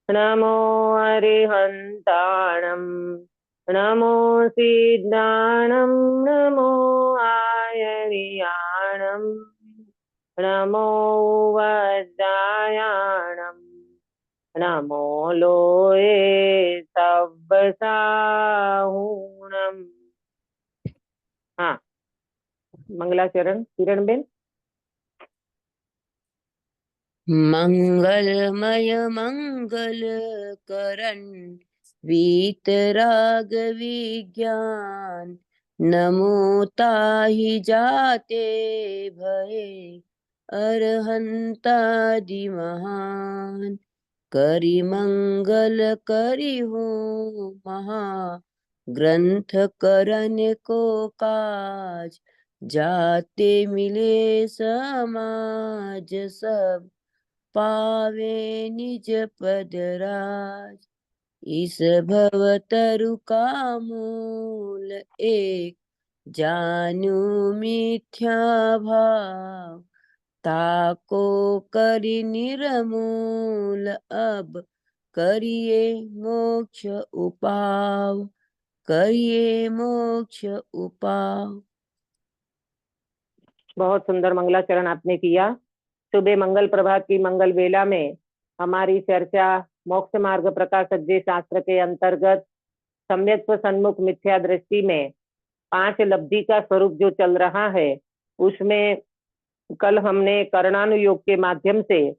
नमो अरिहन्ताणं नमो सिद्धाणं नमो आयर्याणं नमो वज्रायाणं नमो लोये सब्बसाहूणम्। हाँ, मंगलाचरण किरण बेन। मंगलमय मंगल करण वीतराग विज्ञान नमो ताहि जाते भये अरहंतादि महान करि मंगल करि हो महा ग्रंथ करन को काज जाते मिले समाज सब पावे निज पद राज इस भवतरु का मूल एक जानू मिथ्या भाव ताको करि निर्मूल अब करिए मोक्ष उपाव करिए मोक्ष उपाव। बहुत सुंदर मंगलाचरण आपने किया। सुबह मंगल प्रभात की मंगल वेला में हमारी चर्चा मोक्ष मार्ग प्रकाशक शास्त्र के अंतर्गत सम्यक्त्व सन्मुख मिथ्या दृष्टि में 5 लब्धि का स्वरूप जो चल रहा है, उसमें कल हमने करणानुयोग के माध्यम से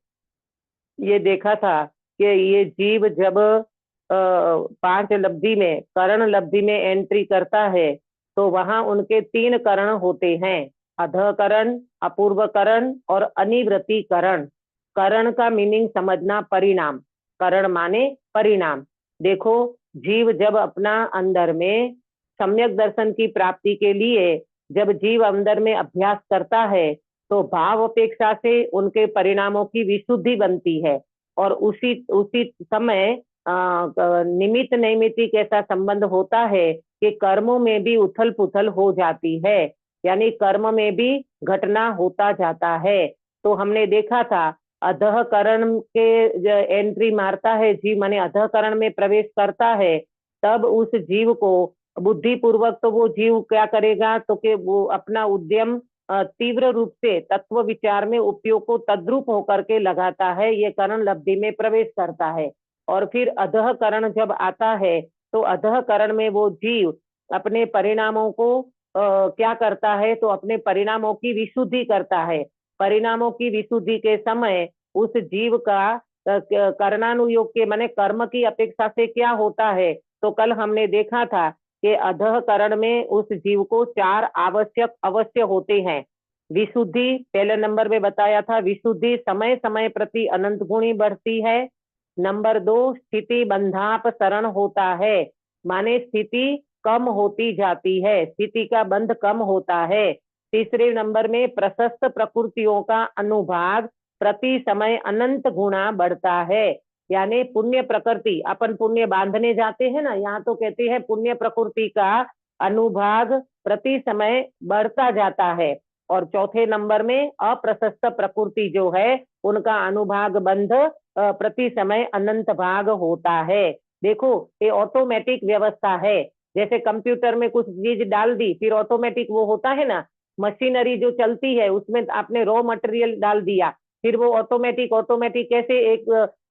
ये देखा था कि ये जीव जब 5 लब्धि में करण लब्धि में एंट्री करता है तो वहां उनके 3 करण होते हैं, अधकरण, अपूर्व करण और अनिवृत्ति करण। करण का मीनिंग समझना, परिणाम। करण माने परिणाम। देखो, जीव जब अपना अंदर में सम्यक दर्शन की प्राप्ति के लिए जब जीव अंदर में अभ्यास करता है तो भाव अपेक्षा से उनके परिणामों की विशुद्धि बनती है और उसी उसी समय निमित्त नैमित्तिक ऐसा संबंध होता है कि कर्मों में भी उथल पुथल हो जाती है, यानी कर्म में भी घटना होता जाता है। तो हमने देखा था अधःकरण के एंट्री मारता है जीव, माने अधःकरण में प्रवेश करता है, तब उस जीव को बुद्धि पूर्वक तो वो जीव क्या करेगा तो कि वो अपना उद्यम तीव्र रूप से तत्व विचार में उपयोग को तद्रूप होकर के लगाता है, ये करण लब्धि में प्रवेश करता है। और फिर अधः करण जब आता है तो अधः करण में वो जीव अपने परिणामों को क्या करता है तो अपने परिणामों की विशुद्धि करता है। परिणामों की विशुद्धि के समय उस जीव का करणानुयोग के माने कर्म की अपेक्षा से क्या होता है, तो कल हमने देखा था कि अधः करण में उस जीव को 4 आवश्यक अवश्य होते हैं। विशुद्धि पहले नंबर में बताया था, विशुद्धि समय समय प्रति अनंत गुणी बढ़ती है। नंबर 2, स्थिति बंधाप शरण होता है, माने स्थिति कम होती जाती है, स्थिति का बंध कम होता है। तीसरे नंबर में प्रशस्त प्रकृतियों का अनुभाग प्रति समय अनंत गुणा बढ़ता है, यानी पुण्य प्रकृति, अपन पुण्य बांधने जाते हैं ना, यहाँ तो कहते हैं पुण्य प्रकृति का अनुभाग प्रति समय बढ़ता जाता है। और चौथे नंबर में अप्रशस्त प्रकृति जो है उनका अनुभाग बंध प्रति समय अनंत भाग होता है। देखो, ये ऑटोमेटिक व्यवस्था है, जैसे कंप्यूटर में कुछ चीज डाल दी फिर ऑटोमेटिक वो होता है ना, मशीनरी जो चलती है उसमें आपने रॉ मटेरियल डाल दिया फिर वो ऑटोमेटिक ऑटोमेटिक कैसे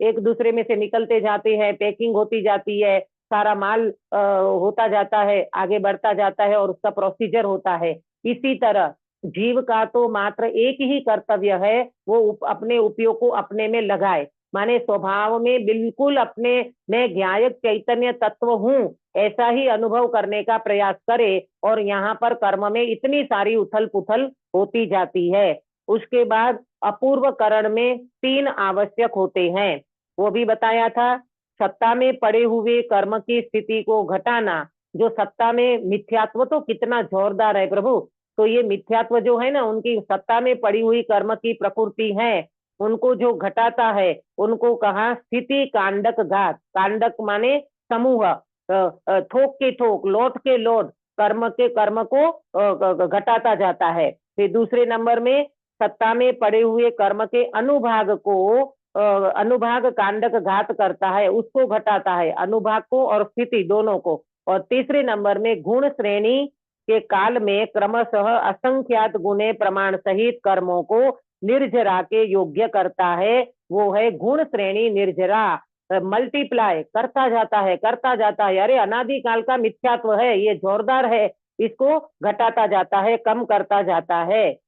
एक दूसरे में से निकलते जाते हैं, पैकिंग होती जाती है, सारा माल होता जाता है, आगे बढ़ता जाता है और उसका प्रोसीजर होता है। इसी तरह जीव का तो मात्र एक ही कर्तव्य है, वो अपने उपयोग को अपने में लगाए, माने स्वभाव में बिल्कुल अपने मैं ज्ञायक चैतन्य तत्व हूँ ऐसा ही अनुभव करने का प्रयास करे। और यहाँ पर कर्म में इतनी सारी उथल पुथल होती जाती है। उसके बाद अपूर्व करण में 3 आवश्यक होते हैं, वो भी बताया था। सत्ता में पड़े हुए कर्म की स्थिति को घटाना, जो सत्ता में मिथ्यात्व तो कितना जोरदार है प्रभु, तो ये मिथ्यात्व जो है ना, उनकी सत्ता में पड़ी हुई कर्म की प्रकृति है, उनको जो घटाता है उनको कहा स्थिति कांडक घात। कांडक माने समूह, थोक के थोक, लोट के लोट कर्म के कर्म को घटाता जाता है। फिर दूसरे नंबर में सत्ता में पड़े हुए कर्म के अनुभाग को अनुभाग कांडक घात करता है, उसको घटाता है, अनुभाग को और स्थिति दोनों को। और तीसरे नंबर में गुण श्रेणी के काल में क्रमशः असंख्यात गुणे प्रमाण सहित कर्मों को निर्जरा के योग्य करता है, वो है गुण श्रेणी निर्जरा। मल्टीप्लाई करता जाता है, करता जाता है, अरे अनादिकाल का मिथ्यात्व है, ये जोरदार है, इसको घटाता जाता है, कम करता जाता है।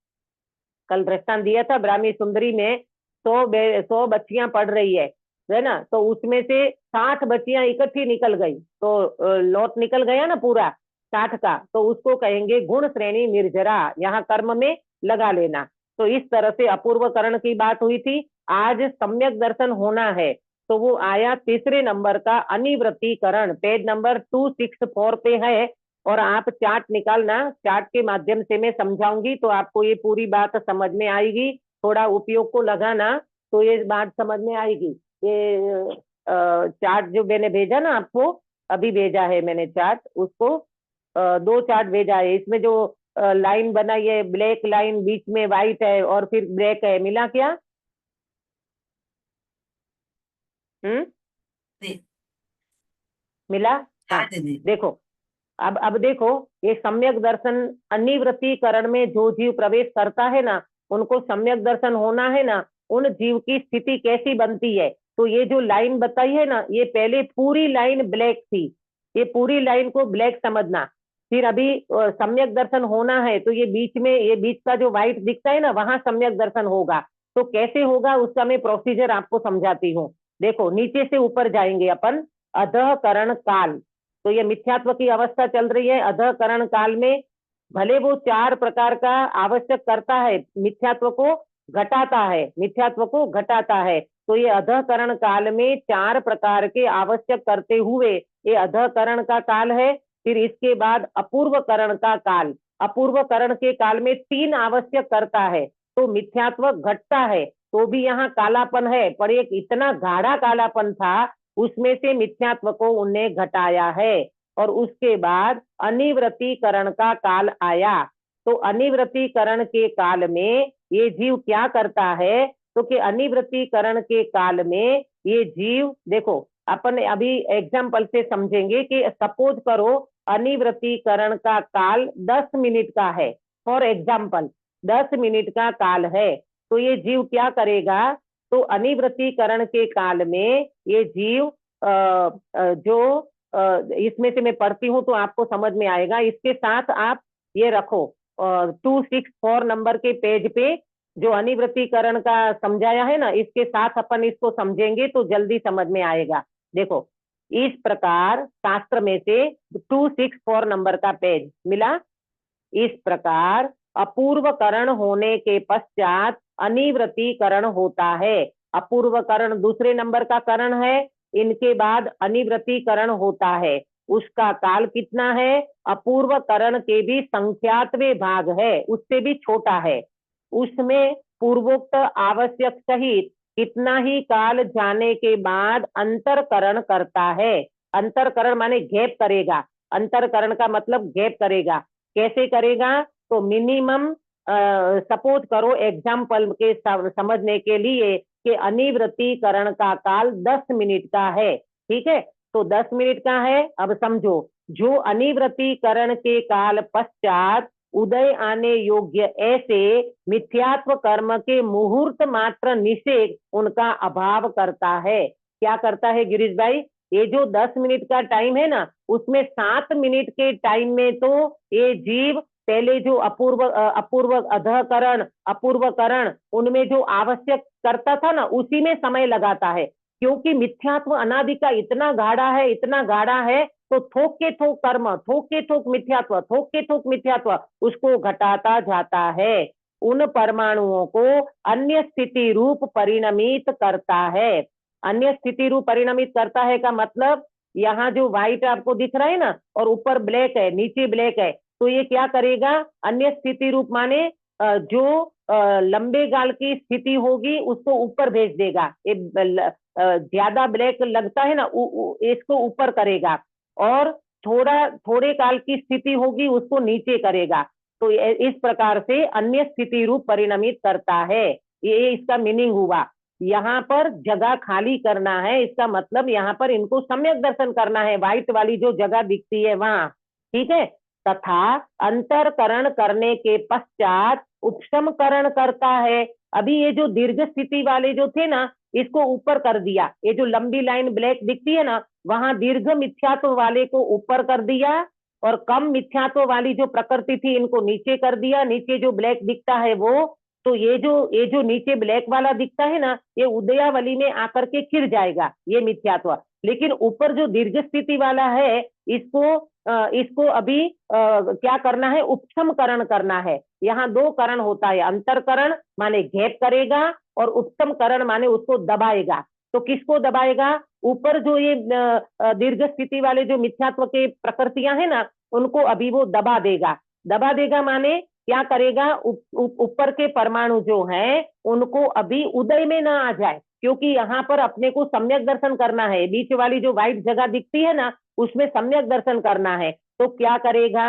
कल दृष्टांत दिया था, ब्राह्मी सुंदरी में 100 बच्चियां पढ़ रही है ना, तो उसमें से 60 बच्चियां इकट्ठी निकल गई, तो लॉट निकल गया ना पूरा 60 का, तो उसको कहेंगे गुण श्रेणी निर्जरा, यहाँ कर्म में लगा लेना। तो इस तरह से अपूर्व करण की बात हुई थी। आज सम्यक दर्शन होना है, तो वो आया तीसरे नंबर का अनिवृत्तीकरण, पेज नंबर 264 पे है। और आप चार्ट निकालना, चार्ट के माध्यम से मैं समझाऊंगी तो आपको ये पूरी बात समझ में आएगी। थोड़ा उपयोग को लगाना तो ये बात समझ में आएगी। ये चार्ट जो मैंने भेजा ना आपको, अभी भेजा है मैंने चार्ट, उसको 2 चार्ट भेजा है। इसमें जो लाइन बनाई है, ब्लैक लाइन, बीच में व्हाइट है और फिर ब्लैक है, मिला क्या? दे- मिला? हाँ, हाँ दीदी। देखो, अब देखो, ये सम्यक दर्शन अनिवृत्तीकरण में जो जीव प्रवेश करता है ना, उनको सम्यक दर्शन होना है ना, उन जीव की स्थिति कैसी बनती है। तो ये जो लाइन बताई है ना, ये पहले पूरी लाइन ब्लैक थी, ये पूरी लाइन को ब्लैक समझना। फिर अभी सम्यक दर्शन होना है, तो ये बीच का जो व्हाइट दिखता है ना, वहां सम्यक दर्शन होगा। तो कैसे होगा उसका मैं प्रोसीजर आपको समझाती हूँ। देखो, नीचे से ऊपर जाएंगे अपन। अधःकरण काल, तो ये मिथ्यात्व की अवस्था चल रही है। अधःकरण काल में भले वो 4 प्रकार का आवश्यक करता है, मिथ्यात्व को घटाता है, मिथ्यात्व को घटाता है। तो ये अधःकरण काल में 4 प्रकार के आवश्यक करते हुए ये अधःकरण का काल है। फिर इसके बाद अपूर्वकरण का काल, अपूर्वकरण के काल में 3 आवश्यक करता है, तो मिथ्यात्व घटता है। तो भी यहाँ कालापन है, पर एक इतना गाढ़ा कालापन था, उसमें से मिथ्यात्व को उन्हें घटाया है। और उसके बाद अनिवृत्तीकरण का काल आया। तो अनिवृत्तीकरण के काल में ये जीव क्या करता है, तो कि अनिवृत्तीकरण के काल में ये जीव, देखो अपन अभी एग्जाम्पल से समझेंगे कि सपोज करो अनिवृत्तीकरण का काल 10 मिनट का है, फॉर एग्जाम्पल 10 मिनट का काल है। तो ये जीव क्या करेगा, तो अनिवृत्तीकरण के काल में ये जीव जो इसमें से मैं पढ़ती हूँ तो आपको समझ में आएगा। इसके साथ आप ये रखो, 264 नंबर के पेज पे जो अनिवृत्तीकरण का समझाया है ना, इसके साथ अपन इसको समझेंगे तो जल्दी समझ में आएगा। देखो, इस प्रकार शास्त्र में से 264 नंबर का पेज मिला। इस प्रकार अपूर्वकरण होने के पश्चात अनिवृत्तीकरण होता है। अपूर्वकरण दूसरे नंबर का करण है, इनके बाद अनिवृत्तीकरण होता है। उसका काल कितना है, अपूर्वकरण के भी संख्यातवें भाग है, उससे भी छोटा है। उसमें पूर्वोक्त आवश्यक सहित कितना ही काल जाने के बाद अंतरकरण करता है। अंतरकरण माने गैप करेगा, अंतरकरण का मतलब गैप करेगा। कैसे करेगा, तो मिनिमम सपोज करो एग्जाम्पल के समझने के लिए कि अनिवृत्तीकरण का काल 10 मिनट का है, ठीक है, तो 10 मिनट का है। अब समझो, जो अनिवृत्तीकरण के काल पश्चात उदय आने योग्य ऐसे मिथ्यात्व कर्म के मुहूर्त मात्र निषेध उनका अभाव करता है। क्या करता है गिरीश भाई, ये जो 10 मिनट का टाइम है ना, उसमें 7 मिनट के टाइम में तो ये जीव पहले जो अपूर्व अधःकरण अपूर्वकरण उनमें जो आवश्यक करता था ना, उसी में समय लगाता है। क्योंकि मिथ्यात्व अनादि का इतना गाढ़ा है, इतना गाढ़ा है, तो थोक के थोक कर्म, थोक के थोक मिथ्यात्व, थोक के थोक मिथ्यात्व उसको घटाता जाता है। उन परमाणुओं को अन्य स्थिति रूप परिणमित करता है। अन्य स्थिति रूप परिणमित करता है का मतलब, यहाँ जो व्हाइट आपको दिख रहा है ना, और ऊपर ब्लैक है, नीचे ब्लैक है, तो ये क्या करेगा, अन्य स्थिति रूप माने जो लंबे गाल की स्थिति होगी उसको ऊपर भेज देगा। ज्यादा ब्लैक लगता है ना, इसको ऊपर करेगा, और थोड़े काल की स्थिति होगी उसको नीचे करेगा। तो इस प्रकार से अन्य स्थिति रूप परिणमित करता है। ये इसका मीनिंग हुआ। यहाँ पर जगह खाली करना है, इसका मतलब यहाँ पर इनको सम्यक दर्शन करना है, व्हाइट वाली जो जगह दिखती है वहां, ठीक है। तथा अंतरकरण करने के पश्चात उपशमकरण करता है। अभी ये जो दीर्घ स्थिति वाले जो थे ना, इसको ऊपर कर दिया। ये जो लंबी लाइन ब्लैक दिखती है ना, वहां दीर्घ मिथ्यात्व वाले को ऊपर कर दिया, और कम मिथ्यात्व वाली जो प्रकृति थी इनको नीचे कर दिया। नीचे जो ब्लैक दिखता है वो, तो ये जो नीचे ब्लैक वाला दिखता है ना, ये उदयावली में आकर के खिर जाएगा, ये मिथ्यात्व। लेकिन ऊपर जो दीर्घ स्थिति वाला है, इसको अभी क्या करना है, उपशमकरण करना है। यहाँ दो करण होता है, अंतरकरण माने घेप करेगा, और उपशमकरण माने उसको दबाएगा। तो किसको दबाएगा, ऊपर जो ये दीर्घ स्थिति वाले जो मिथ्यात्व के प्रकृतियां है ना, उनको अभी वो दबा देगा। दबा देगा माने क्या करेगा, ऊपर के परमाणु जो हैं उनको अभी उदय में ना आ जाए, क्योंकि यहाँ पर अपने को सम्यक दर्शन करना है। बीच वाली जो व्हाइट जगह दिखती है ना, उसमें सम्यक दर्शन करना है। तो क्या करेगा,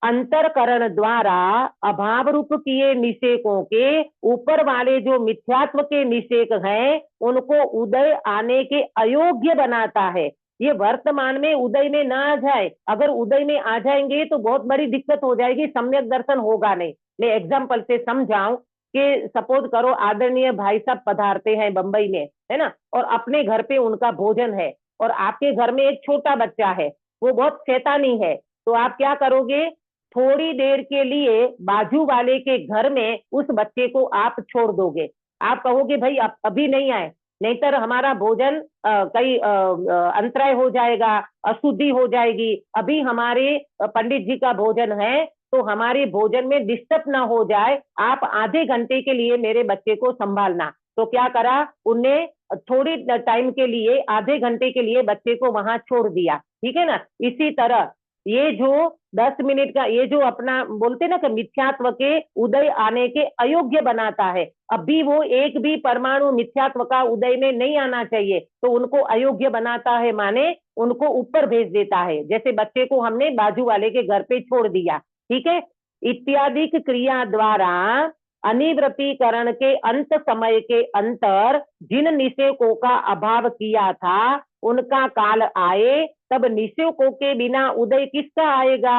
अंतरकरण द्वारा अभाव रूप किए निषेकों के ऊपर वाले जो मिथ्यात्व के निषेक हैं उनको उदय आने के अयोग्य बनाता है। ये वर्तमान में उदय में ना आ जाए। अगर उदय में आ जाएंगे तो बहुत बड़ी दिक्कत हो जाएगी, सम्यक दर्शन होगा नहीं। मैं एग्जाम्पल से समझाऊं कि सपोज करो आदरणीय भाई साहब पधारते हैं बंबई में, है ना, और अपने घर पे उनका भोजन है, और आपके घर में एक छोटा बच्चा है, वो बहुत शैतानी है। तो आप क्या करोगे, थोड़ी देर के लिए बाजू वाले के घर में उस बच्चे को आप छोड़ दोगे। आप कहोगे भाई अभी नहीं आए, नहीं तो हमारा भोजन कई अंतराय हो जाएगा, अशुद्धि हो जाएगी। अभी हमारे पंडित जी का भोजन है, तो हमारे भोजन में डिस्टर्ब ना हो जाए, आप आधे घंटे के लिए मेरे बच्चे को संभालना। तो क्या करा, उनने थोड़ी टाइम के लिए, आधे घंटे के लिए बच्चे को वहां छोड़ दिया, ठीक है ना। इसी तरह ये जो 10 मिनट का, ये जो अपना बोलते ना कि मिथ्यात्व के उदय आने के अयोग्य बनाता है, अभी वो एक भी परमाणु मिथ्यात्व का उदय में नहीं आना चाहिए, तो उनको अयोग्य बनाता है, माने उनको ऊपर भेज देता है। जैसे बच्चे को हमने बाजू वाले के घर पे छोड़ दिया, ठीक है। इत्यादि क्रिया द्वारा अनिवृत्तीकरण के अंत समय के अंतर जिन निषेकों का अभाव किया था, उनका काल आए तब निषेकों के बिना उदय किसका आएगा।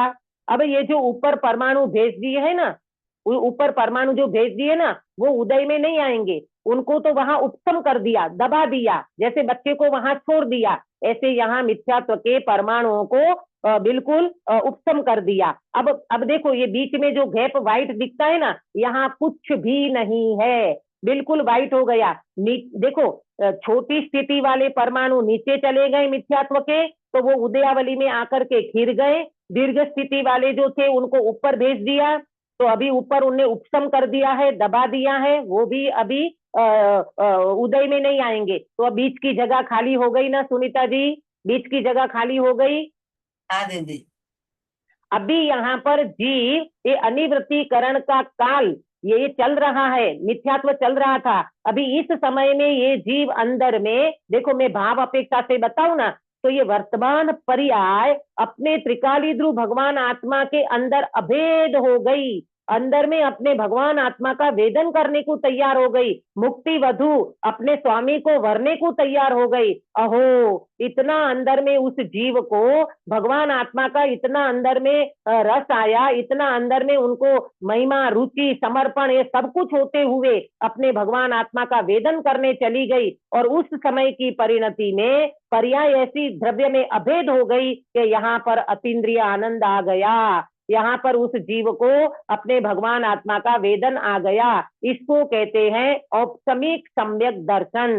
अब ये जो ऊपर परमाणु भेज दिए है ना, ऊपर परमाणु जो भेज दिए ना, वो उदय में नहीं आएंगे। उनको तो वहां उपशम कर दिया, दबा दिया, जैसे बच्चे को वहां छोड़ दिया, ऐसे यहाँ मिथ्यात्व के परमाणुओं को बिल्कुल उपशम कर दिया। अब देखो ये बीच में जो गैप व्हाइट दिखता है ना, यहाँ कुछ भी नहीं है, बिल्कुल व्हाइट हो गया। देखो छोटी स्थिति वाले परमाणु नीचे चले गए मिथ्यात्व के, तो वो उदयावली में आकर के खिर गए। दीर्घ स्थिति वाले जो थे उनको ऊपर भेज दिया, तो अभी ऊपर उनने उपशम कर दिया है, दबा दिया है, वो भी अभी उदय में नहीं आएंगे। तो अब बीच की जगह खाली हो गई ना सुनीता जी, बीच की जगह खाली हो गई। हाँ दीदी। अभी यहाँ पर जीव ये अनिवृत्तीकरण का काल ये चल रहा है, मिथ्यात्व चल रहा था। अभी इस समय में ये जीव अंदर में, देखो मैं भाव अपेक्षा से बताऊं ना, तो ये वर्तमान पर्याय अपने त्रिकाली ध्रुव भगवान आत्मा के अंदर अभेद हो गई, अंदर में अपने भगवान आत्मा का वेदन करने को तैयार हो गई। मुक्ति वधु अपने स्वामी को वरने को तैयार हो गई। अहो इतना अंदर में उस जीव को भगवान आत्मा का इतना अंदर में रस आया, इतना अंदर में उनको महिमा, रुचि, समर्पण ये सब कुछ होते हुए अपने भगवान आत्मा का वेदन करने चली गई। और उस समय की परिणति में पर्याय ऐसी द्रव्य में अभेद हो गई कि यहाँ पर अतीन्द्रिय आनंद आ गया, यहाँ पर उस जीव को अपने भगवान आत्मा का वेदन आ गया। इसको कहते हैं औपसमिक सम्यक दर्शन।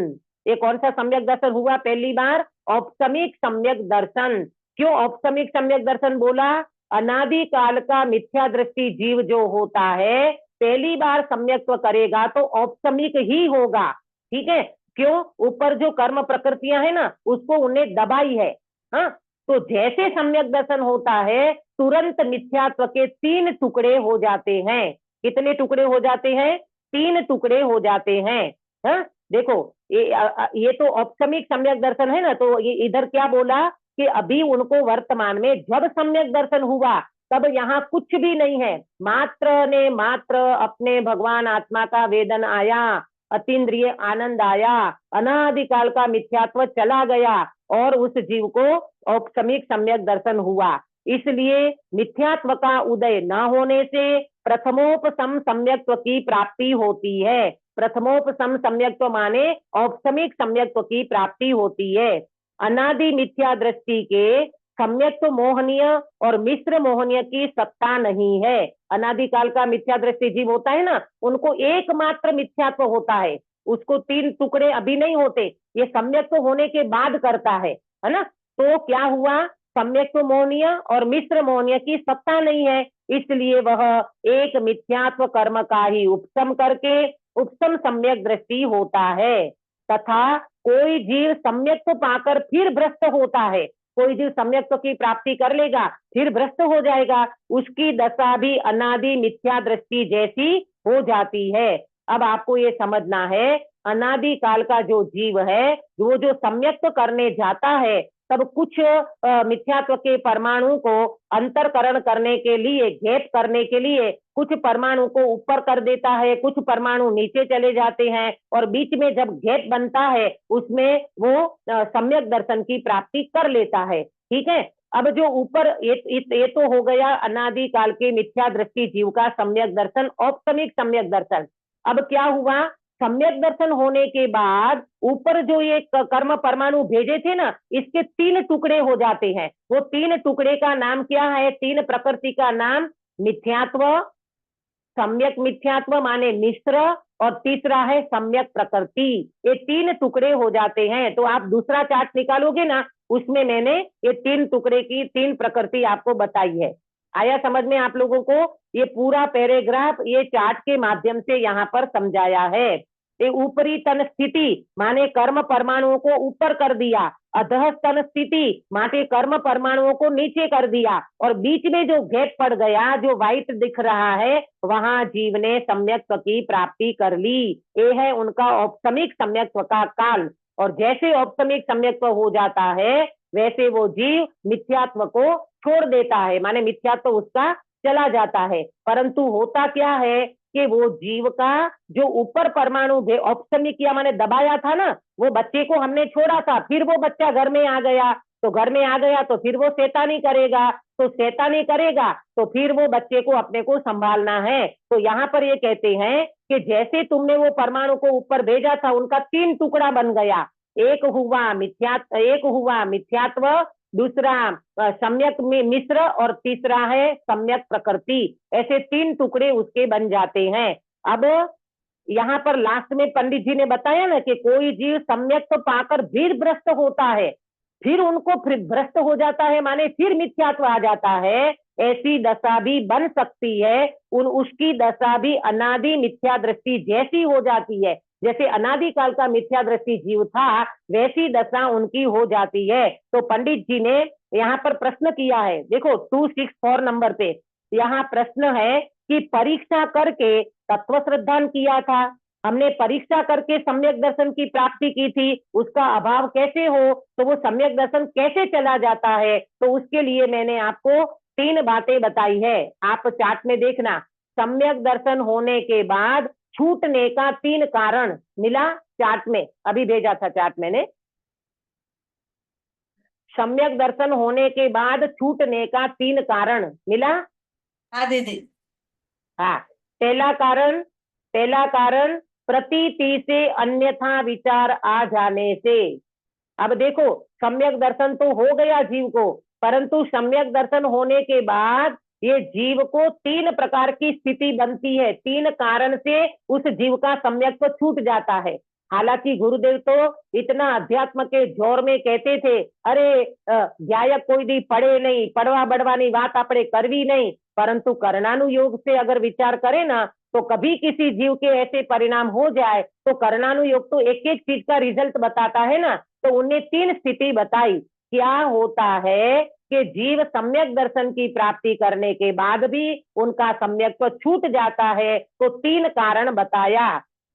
ये कौन सा सम्यक दर्शन हुआ पहली बार? औपसमिक सम्यक दर्शन। क्यों औपसमिक सम्यक दर्शन बोला? अनादि काल का मिथ्या दृष्टि जीव जो होता है, पहली बार सम्यक्त्व करेगा तो औपसमिक ही होगा, ठीक है। क्यों? ऊपर जो कर्म प्रकृतियां है ना, उसको उन्हें दबाई है। हाँ, तो जैसे सम्यक दर्शन होता है तुरंत मिथ्यात्व के 3 टुकड़े हो जाते हैं। कितने टुकड़े हो जाते हैं? 3 टुकड़े हो जाते हैं। हाँ देखो ये तो औपसमिक सम्यक दर्शन है ना, तो ये इधर क्या बोला कि अभी उनको वर्तमान में जब सम्यक दर्शन हुआ तब यहाँ कुछ भी नहीं है, मात्र ने मात्र अपने भगवान आत्मा का वेदन आया, अतीन्द्रिय आनंद आया, अनादिकाल का मिथ्यात्व चला गया और उस जीव को औपसमिक सम्यक दर्शन हुआ। इसलिए मिथ्यात्व का उदय न होने से प्रथमोपसम सम्यक्त्व की प्राप्ति होती है। प्रथमोपसम सम्यक्त्व माने औपसमिक सम्यक्त्व की प्राप्ति होती है। अनादि मिथ्या दृष्टि के सम्यक्त्व मोहनीय और मिश्र मोहनीय की सत्ता नहीं है। अनादिकाल का मिथ्या दृष्टि जीव होता है ना, उनको एकमात्र मिथ्यात्व होता है, उसको तीन टुकड़े अभी नहीं होते, ये सम्यक्त्व होने के बाद करता है ना। तो क्या हुआ, सम्यक्त्व मोहनीय और मिश्र मोहनीय की सत्ता नहीं है, इसलिए वह एक मिथ्यात्व कर्म का ही उपशम करके उपशम सम्यक दृष्टि होता है। तथा कोई जीव सम्यक्त्व पाकर फिर भ्रष्ट होता है, कोई जीव सम्यक्त्व की प्राप्ति कर लेगा फिर भ्रष्ट हो जाएगा, उसकी दशा भी अनादि मिथ्या दृष्टि जैसी हो जाती है। अब आपको ये समझना है, अनादि काल का जो जीव है, वो जो सम्यक्त्व करने जाता है, तब कुछ मिथ्यात्व के परमाणु को अंतरकरण करने के लिए, घेट करने के लिए कुछ परमाणु को ऊपर कर देता है, कुछ परमाणु नीचे चले जाते हैं, और बीच में जब घेट बनता है उसमें वो सम्यक दर्शन की प्राप्ति कर लेता है। ठीक है, अब जो ऊपर ये तो हो गया अनादि काल के मिथ्या दृष्टि जीव का सम्यक दर्शन, औपसमिक सम्यक दर्शन। अब क्या हुआ, सम्यक दर्शन होने के बाद ऊपर जो ये कर्म परमाणु भेजे थे ना, इसके तीन टुकड़े हो जाते हैं। वो तीन टुकड़े का नाम क्या है, तीन प्रकृति का नाम मिथ्यात्व, सम्यक मिथ्यात्व माने मिश्र, और तीसरा है सम्यक प्रकृति। ये तीन टुकड़े हो जाते हैं। तो आप दूसरा चार्ट निकालोगे ना, उसमें मैंने ये तीन टुकड़े की तीन प्रकृति आपको बताई है। आया समझ में आप लोगों को? ये पूरा पैराग्राफ ये चार्ट के माध्यम से यहाँ पर समझाया है। ये ऊपरी तन स्थिति माने कर्म परमाणुओं को ऊपर कर दिया, अधः तन स्थिति माने कर्म परमाणुओं को नीचे कर दिया, और बीच में जो गैप पड़ गया, जो व्हाइट दिख रहा है, वहां जीव ने सम्यक्त्व की प्राप्ति कर ली। ये है उनका औपसमिक सम्यक्त्व का काल। और जैसे औपसमिक सम्यक्त्व हो जाता है, वैसे वो जीव मिथ्यात्व को छोड़ देता है, माने मिथ्यात्व उसका चला जाता है। परंतु होता क्या है कि वो जीव का जो ऊपर परमाणु औपसमिक किया माने दबाया था ना, वो बच्चे को हमने छोड़ा था, फिर वो बच्चा घर में आ गया, तो घर में आ गया तो फिर वो शैतानी करेगा, तो शैतानी करेगा तो फिर वो बच्चे को अपने को संभालना है। तो यहाँ पर ये कहते हैं कि जैसे तुमने वो परमाणु को ऊपर भेजा था, उनका तीन टुकड़ा बन गया, एक हुआ मिथ्यात्व, दूसरा सम्यक मिश्र, और तीसरा है सम्यक प्रकृति। ऐसे तीन टुकड़े उसके बन जाते हैं। अब यहाँ पर लास्ट में पंडित जी ने बताया ना कि कोई जीव सम्यक तो पाकर फिर भ्रष्ट होता है, फिर उनको फिर भ्रष्ट हो जाता है, माने फिर मिथ्यात्व आ जाता है। ऐसी दशा भी बन सकती है, उसकी दशा भी अनादि मिथ्या दृष्टि जैसी हो जाती है। जैसे अनादिकाल का मिथ्या दृष्टि जीव था, वैसी दशा उनकी हो जाती है। तो पंडित जी ने यहाँ पर प्रश्न किया है, देखो 264 नंबर पे यहाँ प्रश्न है कि परीक्षा करके तत्व श्रद्धान किया था, हमने परीक्षा करके सम्यक दर्शन की प्राप्ति की थी, उसका अभाव कैसे हो, तो वो सम्यक दर्शन कैसे चला जाता है। तो उसके लिए मैंने आपको तीन बातें बताई है, आप चार्ट में देखना। सम्यक दर्शन होने के बाद छूटने का तीन कारण मिला चार्ट में, अभी भेजा था चार्ट मैंने। सम्यक दर्शन होने के बाद छूटने का तीन कारण मिला। हाँ दीदी। हाँ, पहला कारण प्रतीति से अन्यथा विचार आ जाने से। अब देखो, सम्यक दर्शन तो हो गया जीव को, परंतु सम्यक दर्शन होने के बाद ये जीव को तीन प्रकार की स्थिति बनती है, तीन कारण से उस जीव का सम्यक छूट जाता है। हालांकि गुरुदेव तो इतना अध्यात्म के जोर में कहते थे, अरे गायक कोई दी पढ़े नहीं, पढ़वा बढ़वानी बात आपने करवी नहीं, परंतु कर्णानुयोग से अगर विचार करें ना, तो कभी किसी जीव के ऐसे परिणाम हो जाए तो कर्णानुयोग तो एक एक चीज का रिजल्ट बताता है ना। तो उन्हें तीन स्थिति बताई, क्या होता है कि जीव सम्यक दर्शन की प्राप्ति करने के बाद भी उनका सम्यक छूट जाता है। तो तीन कारण बताया,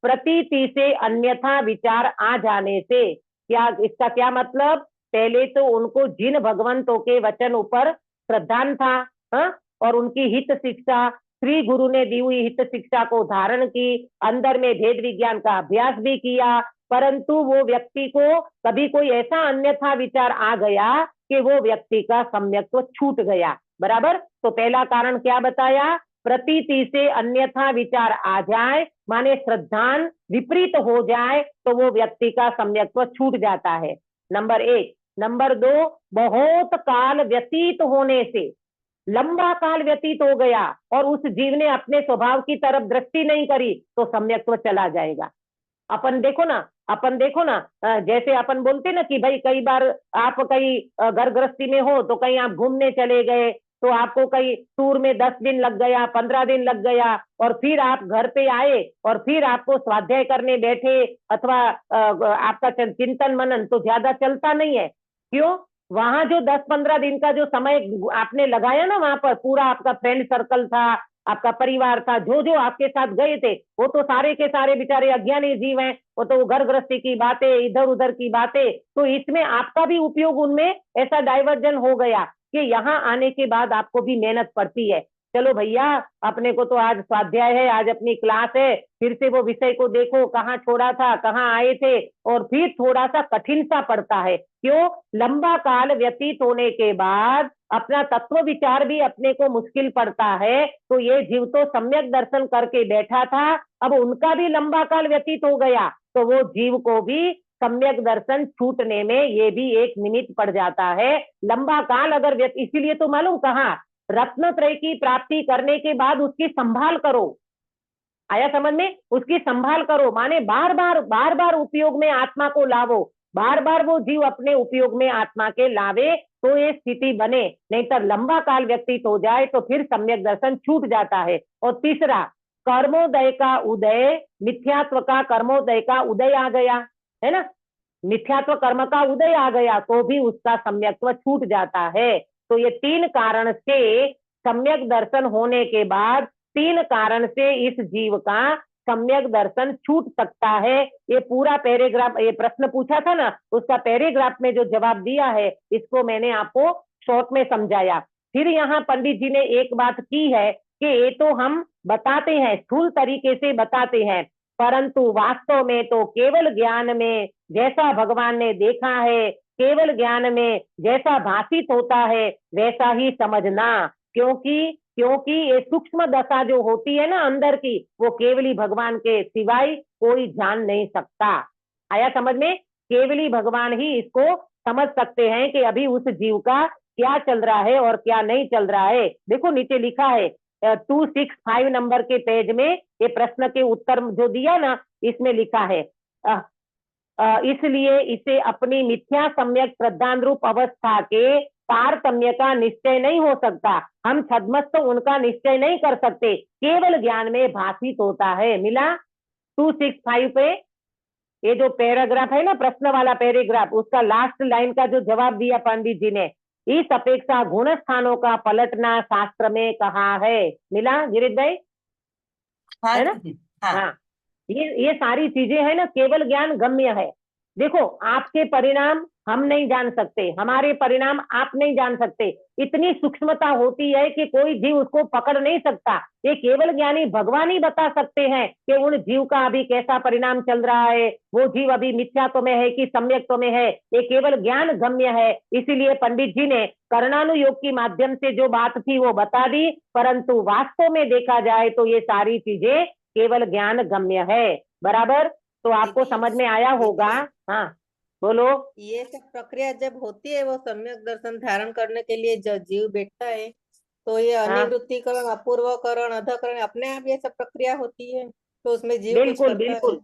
प्रतीति से अन्यथा विचार आ जाने से। क्या इसका क्या मतलब, पहले तो उनको जिन भगवंतों के वचन ऊपर श्रद्धान था, और उनकी हित शिक्षा, श्री गुरु ने दी हुई हित शिक्षा को धारण की, अंदर में भेद विज्ञान का अभ्यास भी किया, परंतु वो व्यक्ति को कभी कोई ऐसा अन्यथा विचार आ गया कि वो व्यक्ति का सम्यक्त्व छूट गया। बराबर। तो पहला कारण क्या बताया? प्रतीति से अन्यथा विचार आ जाए, माने श्रद्धान विपरीत हो जाए, तो वो व्यक्ति का सम्यक्त्व छूट जाता है। नंबर 1। नंबर 2, बहुत काल व्यतीत होने से, लंबा काल व्यतीत हो गया और उस जीव ने अपने स्वभाव की तरफ दृष्टि नहीं करी, तो सम्यक्त्व चला जाएगा। अपन देखो ना, जैसे अपन बोलते ना कि भाई कई बार आप कहीं घर गृहस्थी में हो तो कहीं आप घूमने चले गए, तो आपको कहीं टूर में 10 दिन लग गया, 15 दिन लग गया, और फिर आप घर पे आए और फिर आपको स्वाध्याय करने बैठे अथवा आपका चिंतन मनन तो ज्यादा चलता नहीं है। क्यों? वहां जो 10-15 दिन का जो समय आपने लगाया ना, वहां पर पूरा आपका फ्रेंड सर्कल था, आपका परिवार था, जो जो आपके साथ गए थे, वो तो सारे के सारे बेचारे अज्ञानी जीव हैं, वो तो घर गृहस्थी की बातें, इधर उधर की बातें, तो इसमें आपका भी उपयोग उनमें ऐसा डाइवर्जन हो गया कि यहाँ आने के बाद आपको भी मेहनत पड़ती है। चलो भैया, अपने को तो आज स्वाध्याय है, आज अपनी क्लास है, फिर से वो विषय को देखो, कहाँ छोड़ा था, कहाँ आए थे, और फिर थोड़ा सा कठिन सा पड़ता है। क्यों? लंबा काल व्यतीत होने के बाद अपना तत्व विचार भी अपने को मुश्किल पड़ता है। तो ये जीव तो सम्यक दर्शन करके बैठा था, अब उनका भी लंबा काल व्यतीत हो गया, तो वो जीव को भी सम्यक दर्शन छूटने में ये भी एक निमित्त पड़ जाता है। लंबा काल अगर इसीलिए तो मालूम कहा, रत्नत्रय की प्राप्ति करने के बाद उसकी संभाल करो। आया समझ में? उसकी संभाल करो, माने बार बार उपयोग में आत्मा को लावो, बार बार वो जीव अपने उपयोग में आत्मा के लावे, तो ये स्थिति बने। नहीं तो लंबा काल व्यतीत हो जाए तो फिर सम्यक दर्शन छूट जाता है। और तीसरा, कर्मोदय का उदय, मिथ्यात्व का कर्मोदय का उदय आ गया है ना, मिथ्यात्व कर्म का उदय आ गया तो भी उसका सम्यक्त्व छूट जाता है। तो ये 3 कारण से सम्यक दर्शन होने के बाद, 3 कारण से इस जीव का सम्यक दर्शन छूट सकता है। ये पूरा पैराग्राफ, ये प्रश्न पूछा था ना, उसका पैराग्राफ में जो जवाब दिया है, इसको मैंने आपको शॉर्ट में समझाया। फिर यहाँ पंडित जी ने एक बात की है कि ये तो हम बताते हैं, स्थूल तरीके से बताते हैं, परंतु वास्तव में तो केवल ज्ञान में जैसा भगवान ने देखा है, केवल ज्ञान में जैसा भाषित होता है, वैसा ही समझना। क्योंकि ये सूक्ष्म दशा जो होती है ना अंदर की, वो केवली भगवान के सिवाय कोई जान नहीं सकता। आया समझ में? केवली भगवान ही इसको समझ सकते हैं कि अभी उस जीव का क्या चल रहा है और क्या नहीं चल रहा है। देखो नीचे लिखा है 265 नंबर के पेज में, ये प्रश्न के उत्तर जो दिया ना, इसमें लिखा है इसलिए इसे अपनी मिथ्या सम्यक श्रद्धान रूप अवस्था के तारतम्य का निश्चय नहीं हो सकता। हम छद्मस्त उनका निश्चय नहीं कर सकते, केवल ज्ञान में भाषित होता है। मिला 265 पे? ये जो पैराग्राफ है ना, प्रश्न वाला पैराग्राफ, उसका लास्ट लाइन का जो जवाब दिया पंडित जी ने, इस अपेक्षा गुण स्थानों का पलटना शास्त्र में कहा है। मिला गिरीश भाई? हाँ है ना? दीदी, हाँ। हाँ, ये सारी चीजें है ना, केवल ज्ञान गम्य है। देखो, आपके परिणाम हम नहीं जान सकते, हमारे परिणाम आप नहीं जान सकते, इतनी सूक्ष्मता होती है कि कोई जीव उसको पकड़ नहीं सकता। ये केवल ज्ञानी भगवान ही बता सकते हैं कि उन जीव का अभी कैसा परिणाम चल रहा है, वो जीव अभी मिथ्यात्व में है कि सम्यक्त्व में है, ये केवल ज्ञान गम्य है। इसीलिए पंडित जी ने कर्णानुयोग के माध्यम से जो बात थी वो बता दी, परंतु वास्तव में देखा जाए तो ये सारी चीजें केवल ज्ञान गम्य है। बराबर? तो आपको दीदी, समझ में आया होगा। हाँ बोलो। ये सब प्रक्रिया जब होती है, वो सम्यक दर्शन धारण करने के लिए जब जीव बैठता है, तो ये हाँ अनिवृत्तिकरण, अपूर्वकरण, अधकरण, अपने आप ये सब प्रक्रिया होती है, तो उसमें जीव कुछ बिल्कुल करता है? बिल्कुल,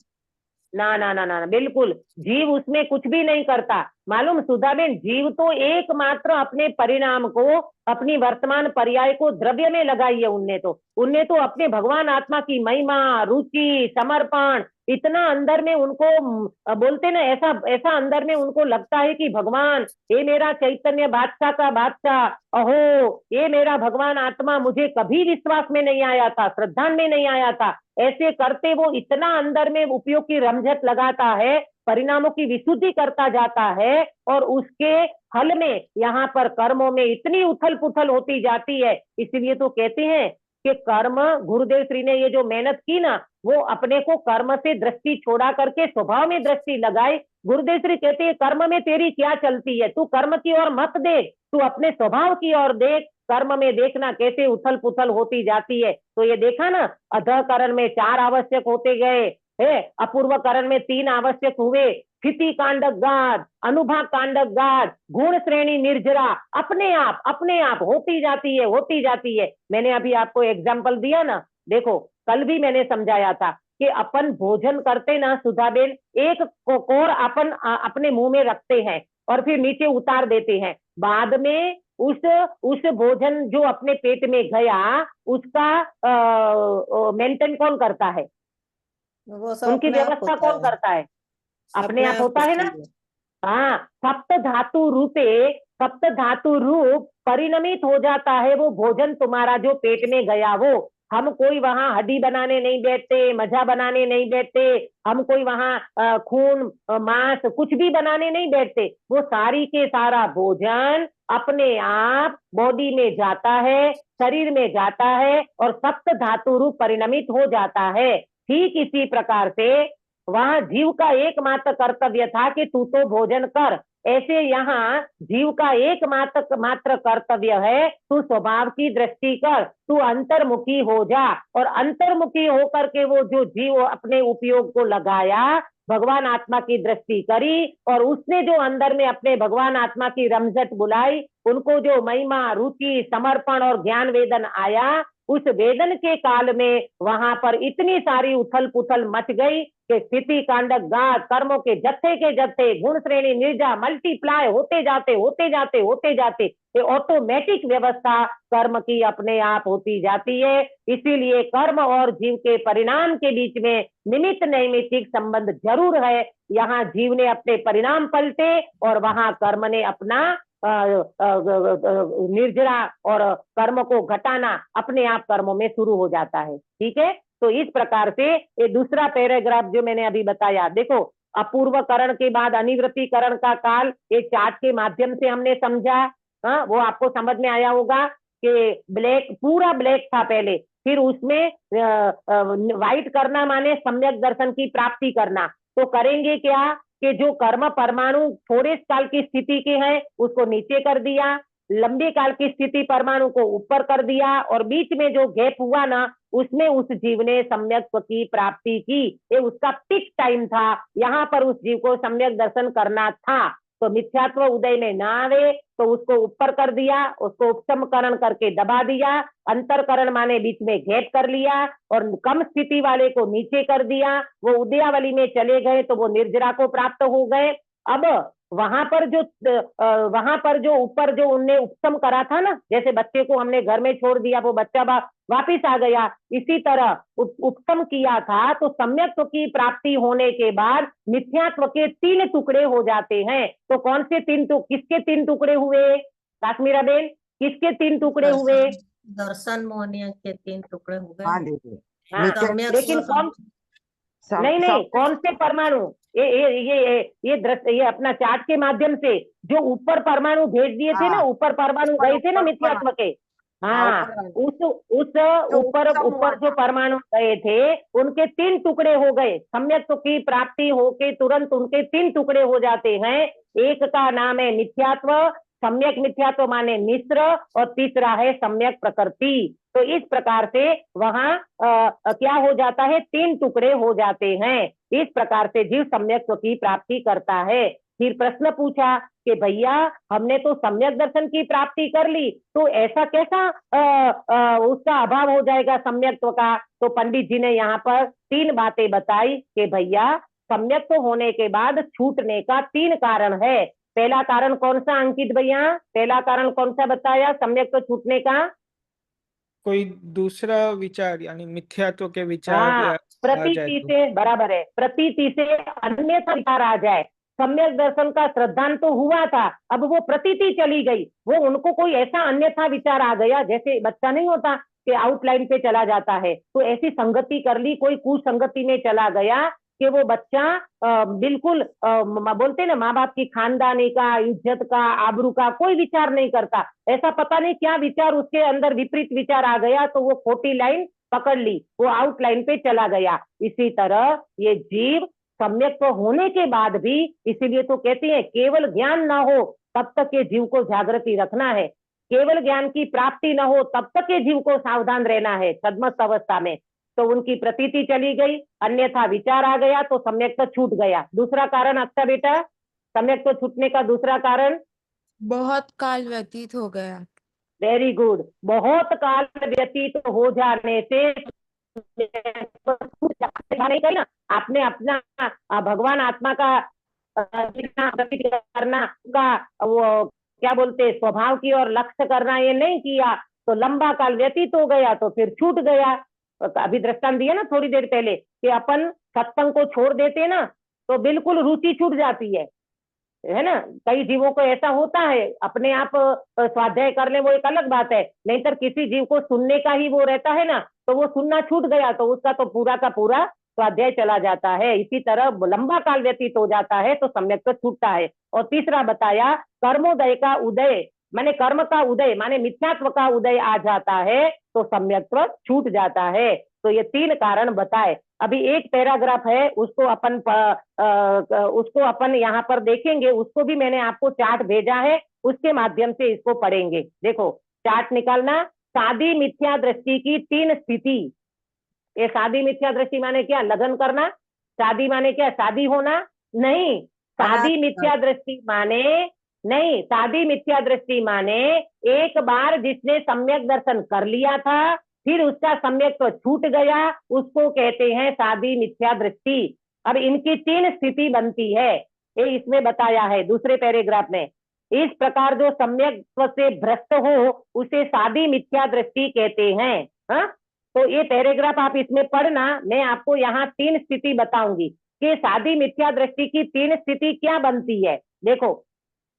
ना ना ना ना, बिल्कुल जीव उसमें कुछ भी नहीं करता। मालूम सुधाबेन, जीव तो एकमात्र अपने परिणाम को, अपनी वर्तमान पर्याय को द्रव्य में लगाई है। उनने तो अपने भगवान आत्मा की महिमा, रुचि, समर्पण, इतना अंदर में उनको बोलते ना, ऐसा ऐसा अंदर में उनको लगता है कि भगवान, ये मेरा चैतन्य बादशाह का बादशाह, अहो ये मेरा भगवान आत्मा मुझे कभी विश्वास में नहीं आया था, श्रद्धा में नहीं आया था। ऐसे करते वो इतना अंदर में उपयोग की रमझट लगाता है परिणामों की विशुद्धि करता जाता है और उसके फल में यहाँ पर कर्मों में इतनी उथल पुथल होती जाती है। इसलिए तो कहते हैं कि कर्म, गुरुदेव श्री ने ये जो मेहनत की ना, वो अपने को कर्म से दृष्टि छोड़ा करके स्वभाव में दृष्टि लगाई। गुरुदेव श्री कहते हैं कर्म में तेरी क्या चलती है, तू कर्म की ओर मत देख, तू अपने स्वभाव की ओर देख। कर्म में देखना कैसे उथल पुथल होती जाती है। तो ये देखा ना, अधः करण में 4 आवश्यक होते गए है, अपूर्व करण में 3 आवश्यक हुए, स्थिति कांडक गाद, अनुभाग कांडक गाद, गुण श्रेणी निर्जरा अपने आप होती जाती है। मैंने अभी आपको एग्जाम्पल दिया ना, देखो कल भी मैंने समझाया था कि अपन भोजन करते ना सुधाबेन, एक कोर अपन अपने मुंह में रखते हैं और फिर नीचे उतार देते हैं। बाद में उस भोजन जो अपने पेट में गया उसका मेंटेन कौन करता है, वो सब उनकी अपने आप व्यवस्था होता कौन है, करता है, अपने आप होता है ना। होती है। हाँ, सप्त धातु रूप परिणमित हो जाता है वो भोजन तुम्हारा जो पेट में गया वो। हम कोई वहां हड्डी बनाने नहीं बैठते, मजा बनाने नहीं बैठते, हम कोई वहां खून मांस कुछ भी बनाने नहीं बैठते। वो सारी के सारा भोजन अपने आप बॉडी में जाता है, शरीर में जाता है और सप्त धातु रूप परिणमित हो जाता है। ठीक इसी प्रकार से वहां जीव का एकमात्र कर्तव्य था कि तू तो भोजन कर। ऐसे यहाँ जीव का एकमात्र कर्तव्य है तू स्वभाव की दृष्टि कर, तू अंतर्मुखी हो जा। और अंतर्मुखी होकर के वो जो जीव अपने उपयोग को लगाया, भगवान आत्मा की दृष्टि करी और उसने जो अंदर में अपने भगवान आत्मा की रमझट बुलाई, उनको जो महिमा, रुचि, समर्पण और ज्ञान वेदन आया, उस वेदन के काल में वहां पर इतनी सारी उथल पुथल मच गई कि स्थिति कांडक गाद, कर्मों के जत्थे गुण श्रेणी निर्जा मल्टीप्लाई होते जाते ये ऑटोमेटिक व्यवस्था कर्म की अपने आप होती जाती है। इसीलिए कर्म और जीव के परिणाम के बीच में निमित्त नैमित्तिक संबंध जरूर है। यहाँ जीव ने अपने परिणाम पलटे और वहां कर्म ने अपना निर्जरा और कर्म को घटाना अपने आप कर्मों में शुरू हो जाता है। ठीक है, तो इस प्रकार से ये दूसरा पैराग्राफ जो मैंने अभी बताया, देखो अपूर्व करण के बाद अनिवृत्ति करण का काल, ये चार्ट के माध्यम से हमने समझा। हाँ, वो आपको समझ में आया होगा कि ब्लैक, पूरा ब्लैक था पहले, फिर उसमें व्हाइट करना माने सम्यक दर्शन की प्राप्ति करना। तो करेंगे क्या कि जो कर्म परमाणु थोड़े काल की स्थिति के हैं उसको नीचे कर दिया, लंबे काल की स्थिति परमाणु को ऊपर कर दिया और बीच में जो गैप हुआ ना, उसमें उस जीव ने सम्यक की प्राप्ति की। ये उसका पीक टाइम था, यहाँ पर उस जीव को सम्यक दर्शन करना था। तो मिथ्यात्व उदय में ना आवे तो उसको ऊपर कर दिया, उसको उपसमकरण करके दबा दिया, अंतरकरण माने बीच में गैप कर लिया और कम स्थिति वाले को नीचे कर दिया। वो उदयावली में चले गए तो वो निर्जरा को प्राप्त हो गए। अब वहां पर जो ऊपर जो उनने उपसम करा था ना, जैसे बच्चे को हमने घर में छोड़ दिया, वो बच्चा वापिस आ गया, इसी तरह उपसम किया था। तो सम्यक्त्व की प्राप्ति होने के बाद मिथ्यात्व के 3 टुकड़े हो जाते हैं। तो कौन से किसके 3 टुकड़े हुए काश्मीरा बेन, किसके 3 टुकड़े हुए? दर्शन मोहनिया के 3 टुकड़े हो गए। हाँ दीदी, हाँ, सम्यक लेकिन कौन, नहीं कौन से परमाणु, ये अपना चार्ट के माध्यम से जो ऊपर परमाणु भेज दिए थे ना, ऊपर परमाणु गए थे ना मिथ्यात्व के। हाँ, उस ऊपर जो परमाणु गए थे उनके 3 टुकड़े हो गए। सम्यक्त्व की प्राप्ति होके तुरंत उनके 3 टुकड़े हो जाते हैं। एक का नाम है मिथ्यात्व, सम्यक मिथ्यात्व माने मिश्र, और तीसरा है सम्यक प्रकृति। तो इस प्रकार से वहां क्या हो जाता है, 3 टुकड़े हो जाते हैं। इस प्रकार से जीव सम्यक्त्व की प्राप्ति करता है। फिर प्रश्न पूछा कि भैया हमने तो सम्यक दर्शन की प्राप्ति कर ली, तो ऐसा कैसा उसका अभाव हो जाएगा सम्यक्त्व का? तो पंडित जी ने यहाँ पर 3 बातें बताई कि भैया सम्यक्त्व होने के बाद छूटने का 3 कारण है। पहला कारण कौन सा अंकित भैया, पहला कारण कौन सा बताया सम्यक्त्व छूटने का? कोई दूसरा विचार यानी मिथ्यात्व के विचार हाँ, प्रतीति से, बराबर है, प्रतीति से अन्यथा विचार आ जाए। सम्यक दर्शन का श्रद्धांत तो हुआ था, अब वो प्रतीति चली गई, वो उनको कोई ऐसा अन्यथा विचार आ गया, जैसे बच्चा नहीं होता कि आउटलाइन पे चला जाता है, तो ऐसी संगति कर ली, कोई कुसंगति में चला गया कि वो बच्चा बिल्कुल बोलते ना माँ बाप की खानदानी का, इज्जत का, आबरू का कोई विचार नहीं करता। ऐसा पता नहीं क्या विचार उसके अंदर विपरीत विचार आ गया तो वो खोटी लाइन पकड़ ली, वो आउटलाइन पे चला गया। इसी तरह ये जीव सम्यक होने के बाद भी, इसीलिए तो कहते हैं केवल ज्ञान ना हो तब तक ये जीव को जागृति रखना है, केवल ज्ञान की प्राप्ति न हो तब तक ये जीव को सावधान रहना है छद्मस्त अवस्था में। तो उनकी प्रतीति चली गई, अन्यथा विचार आ गया तो सम्यक तो छूट गया। दूसरा कारण अच्छा बेटा, सम्यक तो छूटने का दूसरा कारण? बहुत काल व्यतीत हो गया। वेरी गुड, बहुत काल व्यतीत हो जाने से नहीं कही ना आपने अपना भगवान आत्मा का करना का वो क्या बोलते स्वभाव की और लक्ष्य करना ये नहीं किया तो लंबा काल व्यतीत हो गया तो फिर छूट गया। अभी दृष्टांत दिया ना थोड़ी देर पहले कि अपन सत्संग को छोड़ देते ना तो बिल्कुल रुचि छूट जाती है ना। कई जीवों को ऐसा होता है, अपने आप स्वाध्याय कर ले वो एक अलग बात है, नहीं तो किसी जीव को सुनने का ही वो रहता है ना, तो वो सुनना छूट गया तो उसका तो पूरा का पूरा स्वाध्याय चला जाता है। इसी तरह लंबा काल व्यतीत हो जाता है तो सम्यक तो छूटता है। और तीसरा बताया कर्मोदय का उदय, माने कर्म का उदय माने मिथ्यात्व का उदय आ जाता है तो सम्यक्त्व छूट जाता है। तो ये तीन कारण बताए। अभी एक पैराग्राफ है उसको अपन यहाँ पर देखेंगे, उसको भी मैंने आपको चार्ट भेजा है, उसके माध्यम से इसको पढ़ेंगे। देखो चार्ट निकालना, सादी मिथ्या दृष्टि की तीन स्थिति। ये सादी मिथ्या दृष्टि माने क्या? लगन करना। शादी माने क्या? शादी होना नहीं। सादी मिथ्या दृष्टि माने नहीं, सादी मिथ्या दृष्टि माने एक बार जिसने सम्यक दर्शन कर लिया था फिर उसका सम्यक तो छूट गया, उसको कहते हैं सादी मिथ्या दृष्टि। अब इनकी तीन स्थिति बनती है, ये इसमें बताया है दूसरे पैराग्राफ में। इस प्रकार जो सम्यक से भ्रष्ट हो उसे सादी मिथ्या दृष्टि कहते हैं। हाँ, तो ये पैराग्राफ आप इसमें पढ़ना, मैं आपको यहाँ तीन स्थिति बताऊंगी कि सादी मिथ्या दृष्टि की तीन स्थिति क्या बनती है। देखो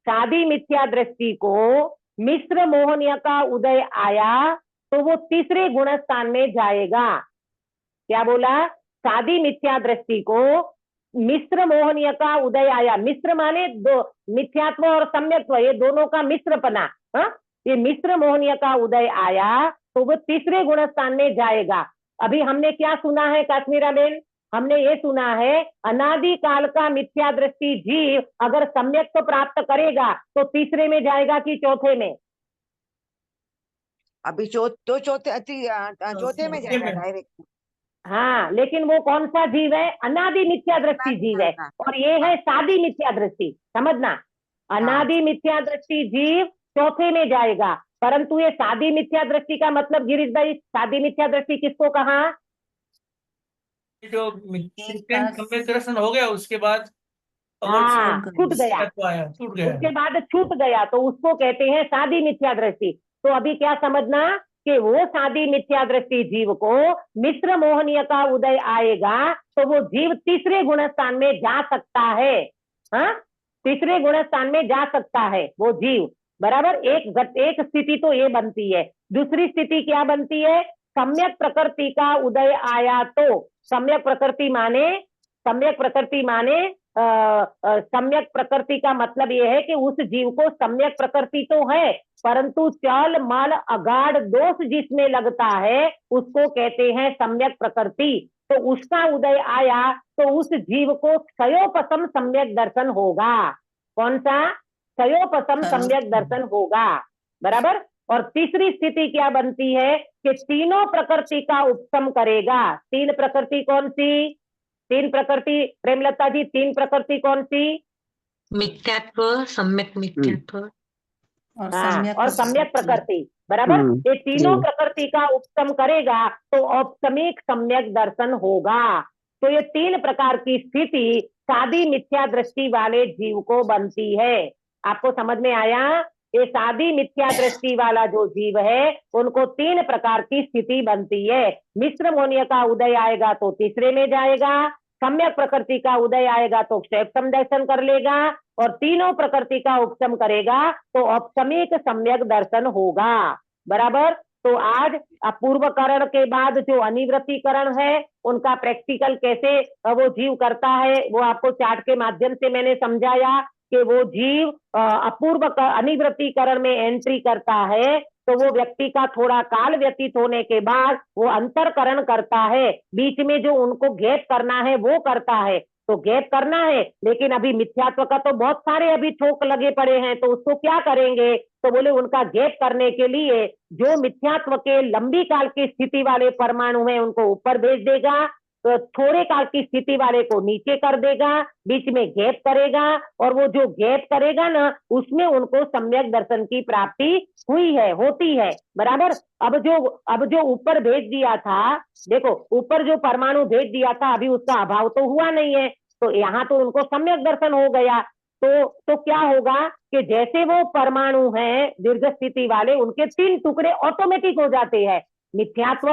सादी मिथ्या दृष्टि को मिश्र मोहनीय का उदय आया तो वो तीसरे गुण स्थान में जाएगा। क्या बोला? सादी मिथ्या दृष्टि को मिश्र मोहनीय का उदय आया। मिश्र माने दो, मिथ्यात्व और सम्यक्त्व ये दोनों का मिश्रपना। ये मिश्र मोहनीय का उदय आया तो वो तीसरे गुण स्थान में जाएगा। अभी हमने क्या सुना है काश्मीरा बेन? हमने ये सुना है अनादि काल का मिथ्या दृष्टि जीव अगर सम्यक्त्व प्राप्त करेगा तो तीसरे में जाएगा कि चौथे में? अभी चौथे में जाएगा डायरेक्ट। हाँ, लेकिन वो कौन सा जीव है? अनादि मिथ्या दृष्टि जीव है, और ये है सादी मिथ्या दृष्टि। समझना, अनादि मिथ्या दृष्टि जीव चौथे में जाएगा, परंतु ये सादी मिथ्या दृष्टि का मतलब गिरीश भाई, सादी मिथ्या दृष्टि किसको कहा? जो सम्यक दर्शन हो गया उसके बाद हाँ, छूट गया, छूट गया, उसके बाद छूट गया तो उसको कहते हैं सादी मिथ्या दृष्टि। तो अभी क्या समझना कि वो सादी मिथ्या दृष्टि जीव को मिश्र मोहनीय का उदय आएगा तो वो जीव तीसरे गुण स्थान में जा सकता है। हाँ, तीसरे गुण स्थान में जा सकता है वो जीव, बराबर। एक स्थिति तो ये बनती है। दूसरी स्थिति क्या बनती है? सम्यक प्रकृति का उदय आया तो, सम्यक प्रकृति माने सम्यक प्रकृति का मतलब ये है कि उस जीव को सम्यक प्रकृति तो है परंतु चल मल अगाढ़ दोष जिसमें लगता है उसको कहते हैं सम्यक प्रकृति। तो उसका उदय आया तो उस जीव को क्षयोपशम सम्यक दर्शन होगा। कौन सा? क्षयोपशम सम्यक दर्शन होगा, बराबर। और तीसरी स्थिति क्या बनती है कि तीनों प्रकृति का उपशम करेगा। तीन प्रकृति कौन सी? तीन प्रकृति प्रेमलता जी, तीन प्रकृति कौन सी? मिथ्यात्व, सम्यक मिथ्यात्व और सम्यक प्रकृति, बराबर। ये तीनों प्रकृति का उपशम करेगा तो औपशमिक सम्यक दर्शन होगा। तो ये तीन प्रकार की स्थिति सादी मिथ्या दृष्टि वाले जीव को बनती है। आपको समझ में आया? ये सादी मिथ्या दृष्टि वाला जो जीव है उनको तीन प्रकार की स्थिति बनती है। मिश्र मोहनीय का उदय आएगा तो तीसरे में जाएगा, सम्यक प्रकृति का उदय आएगा तो क्षयोपशम दर्शन कर लेगा, और तीनों प्रकृति का उपशम करेगा तो औपशमिक सम्यक दर्शन होगा, बराबर। तो आज अपूर्वकरण के बाद जो अनिवृत्तिकरण है उनका प्रैक्टिकल कैसे वो जीव करता है, वो आपको चार्ट के माध्यम से मैंने समझाया कि वो जीव अपूर्व अनिवृत्तिकरण में एंट्री करता है तो वो व्यक्ति का थोड़ा काल व्यतीत होने के बाद वो अंतरकरण करता है, बीच में जो उनको गैप करना है वो करता है। तो गैप करना है, लेकिन अभी मिथ्यात्व का तो बहुत सारे अभी ठोक लगे पड़े हैं, तो उसको क्या करेंगे? तो बोले उनका गैप करने के लिए जो मिथ्यात्व के लंबी काल की स्थिति वाले परमाणु हैं उनको ऊपर भेज देगा, तो थोड़े काल की स्थिति वाले को नीचे कर देगा, बीच में गैप करेगा, और वो जो गैप करेगा ना उसमें उनको सम्यक दर्शन की प्राप्ति हुई है, होती है। बराबर। अब जो ऊपर भेज दिया था, देखो ऊपर जो परमाणु भेज दिया था अभी उसका अभाव तो हुआ नहीं है, तो यहाँ तो उनको सम्यक दर्शन हो गया। तो क्या होगा कि जैसे वो परमाणु हैं दीर्घ स्थिति वाले, उनके 3 टुकड़े ऑटोमेटिक हो जाते हैं, मिथ्यात्व,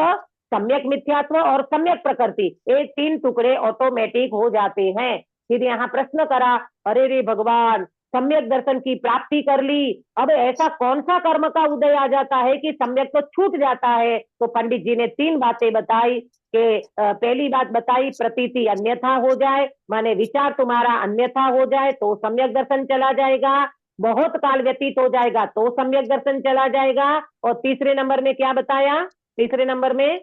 सम्यक मिथ्यात्व और सम्यक प्रकृति, ये 3 टुकड़े ऑटोमेटिक हो जाते हैं। फिर यहाँ प्रश्न करा, अरे रे भगवान, सम्यक दर्शन की प्राप्ति कर ली, अब ऐसा कौन सा कर्म का उदय आ जाता है कि सम्यक तो छूट जाता है? तो पंडित जी ने 3 बातें बताई कि पहली बात बताई, प्रतीति अन्यथा हो जाए, माने विचार तुम्हारा अन्यथा हो जाए तो सम्यक दर्शन चला जाएगा, बहुत काल व्यतीत हो जाएगा तो सम्यक दर्शन चला जाएगा, और तीसरे नंबर में क्या बताया? तीसरे नंबर में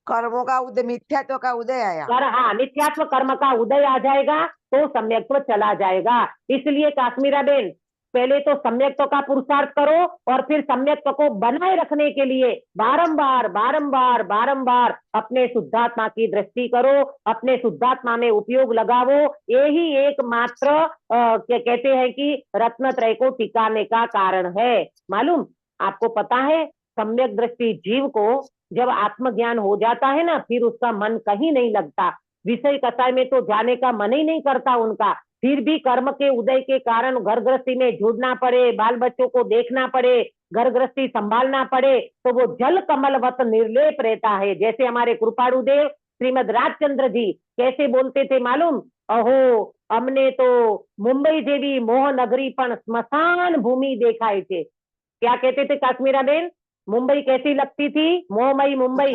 कर्मों का उदय, मिथ्यात्व का उदय आया। हाँ, मिथ्यात्व कर्म का उदय आ जाएगा तो सम्यक्त्व चला जाएगा। इसलिए काश्मीरा बेन, पहले तो सम्यक्त्व का पुरुषार्थ करो और फिर सम्यक्त्व को बनाए रखने के लिए बारंबार बारंबार बारंबार अपने शुद्धात्मा की दृष्टि करो, अपने शुद्धात्मा में उपयोग लगावो। यही एकमात्र कहते हैं कि रत्नत्रय को टिकाने का कारण है। मालूम आपको पता है, सम्यक दृष्टि जीव को जब आत्मज्ञान हो जाता है ना, फिर उसका मन कहीं नहीं लगता, विषय कसाय में तो जाने का मन ही नहीं करता उनका। फिर भी कर्म के उदय के कारण घर गृहस्थी में जुड़ना पड़े, बाल बच्चों को देखना पड़े, घर गृहस्थी संभालना पड़े, तो वो जल कमलवत निर्लेप रहता है। जैसे हमारे कृपाणु देव श्रीमद राजचंद्र जी कैसे बोलते थे मालूम? अहो, हमने तो मुंबई जेवी मोह नगरी पण स्मशान भूमि देखाई थे। क्या कहते थे काश्मीरा बेन? मुंबई कैसी लगती थी? मोहमयी मुंबई,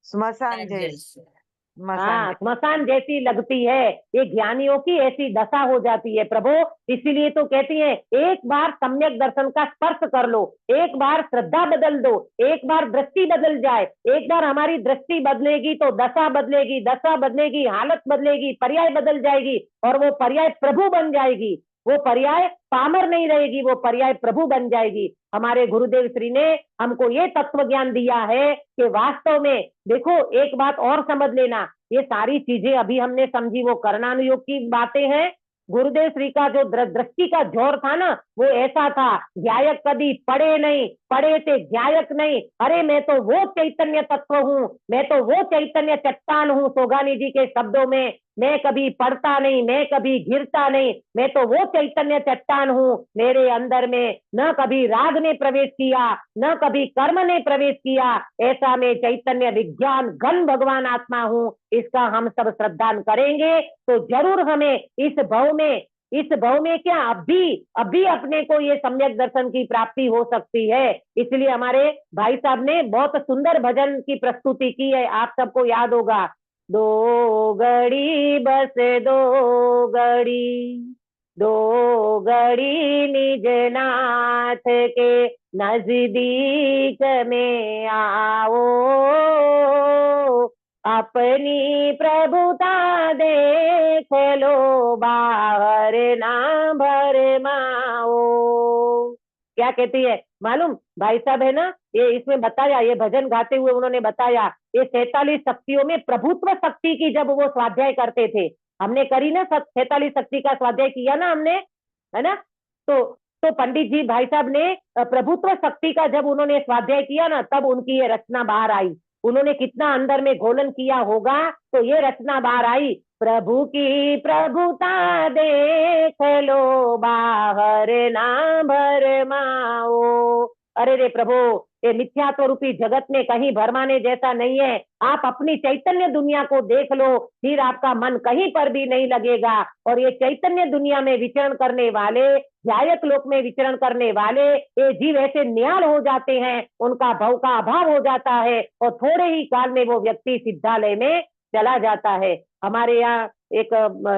स्मशान जैसे, हाँ, स्मशान जैसी लगती है। ये ज्ञानियों की ऐसी दशा हो जाती है प्रभु। इसीलिए तो कहती है, एक बार सम्यक दर्शन का स्पर्श कर लो, एक बार श्रद्धा बदल दो, एक बार दृष्टि बदल जाए, एक बार हमारी दृष्टि बदलेगी तो दशा बदलेगी, दशा बदलेगी, हालत बदलेगी, पर्याय बदल जाएगी, और वो पर्याय प्रभु बन जाएगी। वो पर्याय पामर नहीं रहेगी, वो पर्याय प्रभु बन जाएगी। हमारे गुरुदेव श्री ने हमको ये तत्व ज्ञान दिया है कि वास्तव में देखो, एक बात और समझ लेना, ये सारी चीजें अभी हमने समझी वो करणानुयोग की बातें हैं। गुरुदेव श्री का जो दृष्टि का जोर था ना, वो ऐसा था, ज्ञायक कभी पढ़े नहीं, पढ़े थे ज्ञायक नहीं। अरे मैं तो वो चैतन्य तत्व हूँ, मैं तो वो चैतन्य चट्टान हूँ, सोगानी जी के शब्दों में, मैं कभी पढ़ता नहीं, मैं कभी गिरता नहीं, मैं तो वो चैतन्य चट्टान हूँ। मेरे अंदर में न कभी राग ने प्रवेश किया, न कभी कर्म ने प्रवेश किया, ऐसा मैं चैतन्य विज्ञान घन भगवान आत्मा हूँ। इसका हम सब श्रद्धान करेंगे तो जरूर हमें इस भव में क्या अभी अपने को ये सम्यक दर्शन की प्राप्ति हो सकती है। इसलिए हमारे भाई साहब ने बहुत सुंदर भजन की प्रस्तुति की है, आप सबको याद होगा, दो घड़ी बस दो घड़ी निज नाथ के नजदीक में आओ, अपनी प्रभुता देख लो, बाहर ना भरमाओ। क्या कहती है मालूम? भाई साहब है ना, ये इसमें बताया, ये भजन गाते हुए उन्होंने बताया, ये 47 शक्तियों में प्रभुत्व शक्ति की जब वो स्वाध्याय करते थे, हमने करी ना 46 शक्ति का स्वाध्याय किया ना हमने, है ना? तो पंडित जी भाई साहब ने प्रभुत्व शक्ति का जब उन्होंने स्वाध्याय किया ना, तब उनकी ये रचना बाहर आई। उन्होंने कितना अंदर में घोलन किया होगा तो ये रचना बाहर आई, प्रभु की प्रभुता देख लो, बाहर ना भरमाओ। अरे रे प्रभु, ये मिथ्यात्व रूपी जगत में कहीं भरमाने जैसा नहीं है। आप अपनी चैतन्य दुनिया को देख लो, फिर आपका मन कहीं पर भी नहीं लगेगा। और ये चैतन्य दुनिया में विचरण करने वाले, ध्यायक लोक में विचरण करने वाले ये जीव ऐसे निहाल हो जाते हैं, उनका भव का अभाव हो जाता है और थोड़े ही काल में वो व्यक्ति सिद्धालय में चला जाता है। हमारे यहाँ एक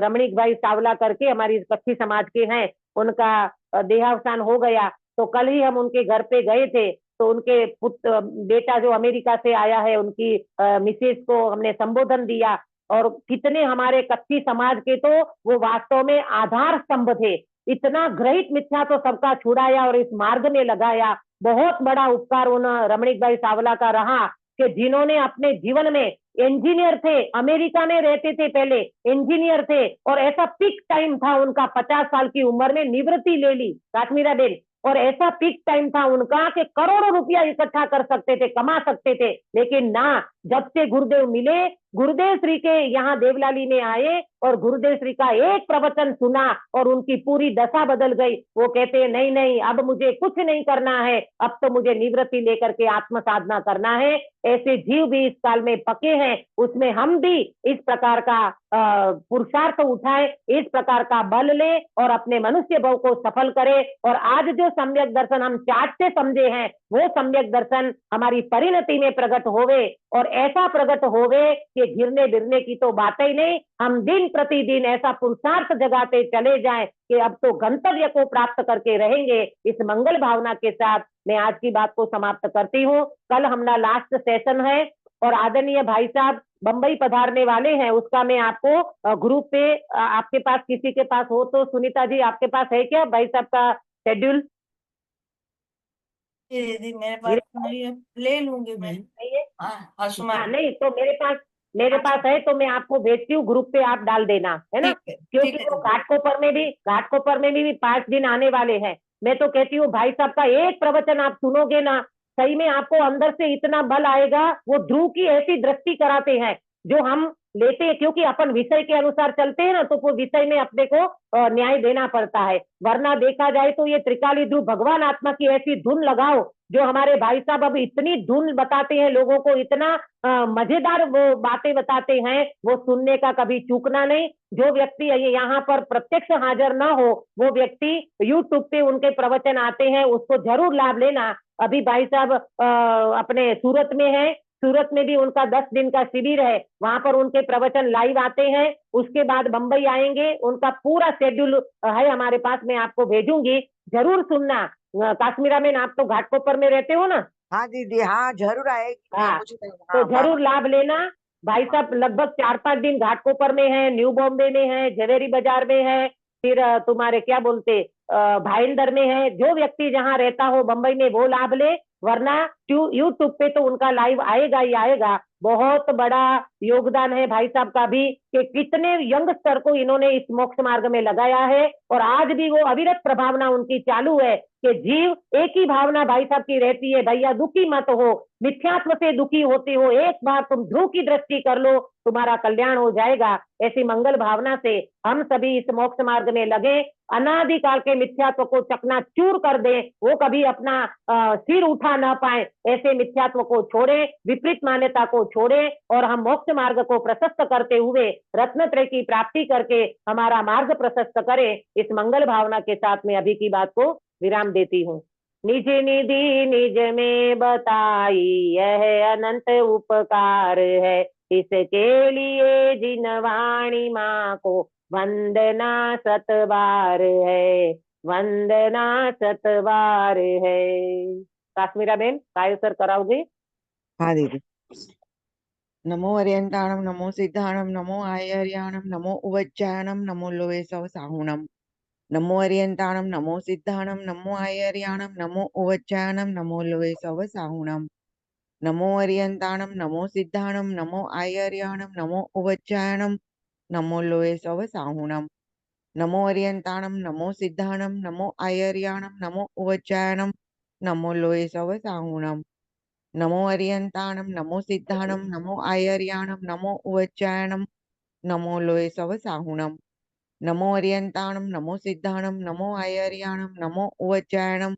रमणीक भाई सावला करके हमारी कच्छी समाज के हैं, उनका देहावसान हो गया। तो कल ही हम उनके घर पे गए थे, तो उनके पुत्र बेटा जो अमेरिका से आया है, उनकी मिसेज को हमने संबोधन दिया। और कितने हमारे कच्ची समाज के तो वो वास्तव में आधार स्तंभ थे। इतना ग्रहित मिथ्या तो सबका छुड़ाया और इस मार्ग में लगाया। बहुत बड़ा उपकार उन रमणीक भाई सावला का रहा कि जिन्होंने अपने जीवन में, इंजीनियर थे, अमेरिका में रहते थे, पहले इंजीनियर थे, और ऐसा पीक टाइम था उनका, 50 साल की उम्र में निवृत्ति ले ली काश्मीरा बेन। और ऐसा पीक टाइम था उनका कि करोड़ों रुपया इकट्ठा कर सकते थे, कमा सकते थे। लेकिन ना, जब से गुरुदेव मिले, गुरुदेव श्री के यहाँ देवलाली में आए और गुरुदेव श्री का एक प्रवचन सुना और उनकी पूरी दशा बदल गई। वो कहते हैं नहीं नहीं, अब मुझे कुछ नहीं करना है, अब तो मुझे निवृत्ति लेकर के आत्म साधना करना है। ऐसे जीव भी इस काल में पके हैं, उसमें हम भी इस प्रकार का पुरुषार्थ उठाए, इस प्रकार का बल ले और अपने मनुष्य भाव को सफल करे। और आज जो सम्यक दर्शन हम चाट से समझे हैं, वो सम्यक दर्शन हमारी परिणति में प्रकट होवे, और ऐसा प्रकट होवे कि गिरने गिरने की तो बात ही नहीं, हम दिन प्रतिदिन ऐसा पुरुषार्थ जगाते चले जाएं कि अब तो गंतव्य को प्राप्त करके रहेंगे। इस मंगल भावना के साथ मैं आज की बात को समाप्त करती हूँ। कल हमारा लास्ट सेशन है और आदरणीय भाई साहब बंबई पधारने वाले हैं, उसका मैं आपको ग्रुप पे, आपके पास किसी के पास हो तो, सुनीता जी आपके पास है क्या भाई साहब का शेड्यूल? दीदी मेरे पास नहीं है, ले लूंगी मैं। नहीं है? हाँ, नहीं तो मेरे पास है तो मैं आपको भेजती हूँ, ग्रुप पे आप डाल देना, है ना? ठीक है, क्योंकि ठीक है वो दीदी। घाटकोपर में भी 5 दिन आने वाले हैं। मैं तो कहती हूँ भाई साहब का एक प्रवचन आप सुनोगे ना, सही में आपको अंदर से इतना बल आएगा। वो ध्रुव की ऐसी दृष्टि कराते हैं जो हम लेते हैं, क्योंकि अपन विषय के अनुसार चलते हैं ना, तो वो विषय में अपने को न्याय देना पड़ता है। वरना देखा जाए तो ये त्रिकाली ध्रुव भगवान आत्मा की ऐसी धुन लगाओ, जो हमारे भाई साहब अब इतनी धुन बताते हैं लोगों को, इतना मजेदार वो बातें बताते हैं, वो सुनने का कभी चूकना नहीं। जो व्यक्ति यहाँ पर प्रत्यक्ष हाजिर ना हो, वो व्यक्ति यूट्यूब पे उनके प्रवचन आते हैं, उसको जरूर लाभ लेना। अभी भाई साहब अपने सूरत में है, सूरत में भी उनका 10 दिन का शिविर है, वहां पर उनके प्रवचन लाइव आते हैं। उसके बाद बंबई आएंगे, उनका पूरा शेड्यूल है हमारे पास, मैं आपको भेजूंगी, जरूर सुनना। काश्मीरा में आप तो घाटकोपर में रहते हो ना? हाँ दीदी, हाँ जरूर आएगी। हाँ, मुझे तो जरूर लाभ लेना। भाई साहब लगभग 4-5 दिन घाटकोपर में है, न्यू बॉम्बे में है, झवेरी बाजार में है, फिर तुम्हारे क्या बोलते भाईंदर में है। जो व्यक्ति जहाँ रहता हो बंबई में वो लाभ ले, वरना यूट्यूब पे तो उनका लाइव आएगा ही आएगा। बहुत बड़ा योगदान है भाई साहब का भी कि कितने यंगस्टर को इन्होंने इस मोक्ष मार्ग में लगाया है, और आज भी वो अविरत प्रभावना उनकी चालू है कि जीव एक ही भावना भाई साहब की रहती है, भैया दुखी मत हो, मिथ्यात्व से दुखी होते हो, एक बार तुम ध्रुव की दृष्टि कर लो, तुम्हारा कल्याण हो जाएगा। ऐसी मंगल भावना से हम सभी इस मोक्ष मार्ग में लगे, अनादिकाल के मिथ्यात्व को चकनाचूर कर दे, वो कभी अपना सिर उठा ना पाए, ऐसे मिथ्यात्व को छोड़े, विपरीत मान्यता को छोड़े, और हम मोक्ष मार्ग को प्रशस्त करते हुए रत्नत्रय की प्राप्ति करके हमारा मार्ग प्रशस्त करें। इस मंगल भावना के साथ में अभी की बात को विराम देती हूँ। निज निधि निज में बताई यह अनंत उपकार है, इसके लिए जिन वाणी माँ को वंदना सतबार है, वंदना सतबार है। काश्मीरा बेन काय सर कराओगे? हाँ दीदी। नमो अर्यंताणम, नमो सिद्धाणम, नमो आयर्याणम, नमो उवज्जायणम, नमो लोहे सव साहुणम। नमो अर्यंताणम, नमो सिद्धाणम, नमो आयर्याणम, नमो उवज्जायणम, नमो लोहे सव साहुणम। नमो अर्यंताणम, नमो सिद्धाणम, नमो आयर्याणम, नमो उवज्जायणम, नमो लोहे सव साहुणम। नमो अर्यंताणम, नमो सिद्धाणम, नमो आयर्याणम, नमो उवज्जायणम, नमो लोहे सव साहुणम। नमो अर्यंताणम, नमो सिद्धाणम, नमो आयर्याणम, नमो उवज्जायणम, नमो लोहे सव साहुणम। नमो अर्यंताणम, नमो सिद्धाणम, नमो आयर्याणम, नमो उवज्जायणम,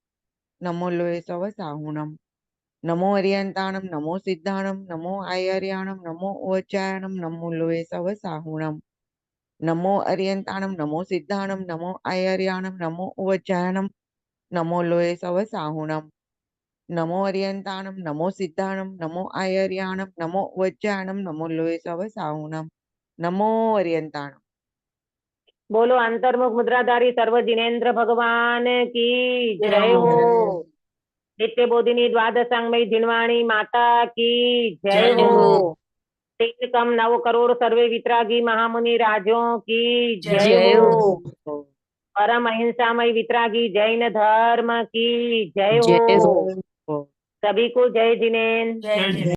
नमो लोहे सव साहुणम। नमो अर्यन्ताणं नमो सिद्धाणं नमो आयर्याणं नमो उवज्जायणं नमो लोये सव साहुणम् नमो अर्यन्ताणं नमो सिद्धाणं नमो आयर्याणं नमो उवज्जायणं नमो लोये सव साहुणम् नमो अर्यन्ताणं नमो सिद्धाणं नमो आयर्याणं नमो उवज्जायणं नमो लोये सव साहुणम् नमो अर्यन्ताणं। बोलो अंतर्मुख मुद्राधारी सर्व जिनेन्द्र भगवान की जय हो। नित्य बोधिनी द्वादशांगमयी जिनवाणी माता की जय जय हो। हो। तीन कम 9 करोड़ सर्वे वितरागी महामुनि राजों की जय जय हो। हो। परम अहिंसामय वितरागी जैन धर्म की जय जय हो। हो। सभी को जय जिनेन्द्र। जय जय